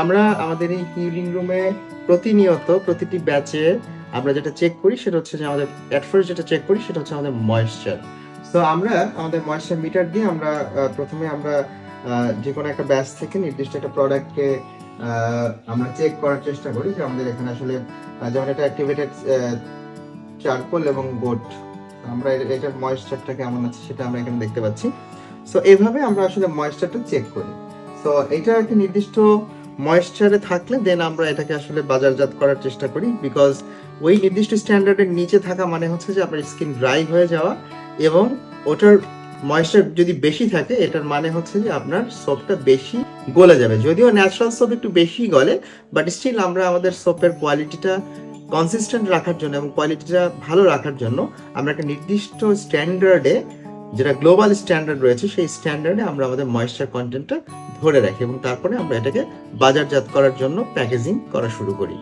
আমরা আমাদের এই হিলিং রুমে প্রতিনিয়ত প্রতিটি ব্যাচে আমরা যেটা চেক করি সেটা হচ্ছে যে আমাদের এট ফার্স্ট যেটা চেক করি সেটা হচ্ছে আমাদের ময়েশ্চার। সো আমরা আমাদের ময়েশ্চার মিটার দিয়ে আমরা প্রথমে আমরা যে কোনো একটা ব্যাচ থেকে নির্দিষ্ট একটা প্রোডাক্টকে আমরা চেক করার চেষ্টা করি যে আমাদের এখানে আসলে যেমন এটা অ্যাক্টিভেটেড চারকোল এবং গোট, আমরা এটার ময়েশ্চারটা কেমন আছে সেটা আমরা এখানে দেখতে পাচ্ছি। সো এইভাবে আমরা আসলে ময়েশ্চারটা চেক করি। সো এটা একটা নির্দিষ্ট ময়েশ্চারে থাকলে দেন আমরা এটাকে আসলে বাজারজাত করার চেষ্টা করি, বিকজ ওই নির্দিষ্ট স্ট্যান্ডার্ডের নিচে থাকা মানে হচ্ছে যে আপনার স্কিন ড্রাই হয়ে যাওয়া, এবং ওটার ময়েশ্চার যদি বেশি থাকে এটার মানে হচ্ছে যে আপনার সোপটা বেশি গলে যাবে। যদিও ন্যাচারাল সোপ একটু বেশি গলে, বাট স্টিল আমরা আমাদের সোপের কোয়ালিটিটা কনসিস্টেন্ট রাখার জন্য এবং কোয়ালিটিটা ভালো রাখার জন্য আমরা একটা নির্দিষ্ট স্ট্যান্ডার্ডে, যেটা গ্লোবাল স্ট্যান্ডার্ড রয়েছে, সেই স্ট্যান্ডার্ডে আমরা আমাদের ময়েশ্চার কন্টেন্টটা ধরে রাখি এবং তারপরে আমরা এটাকে বাজারজাত করার জন্য প্যাকেজিং করা শুরু করি।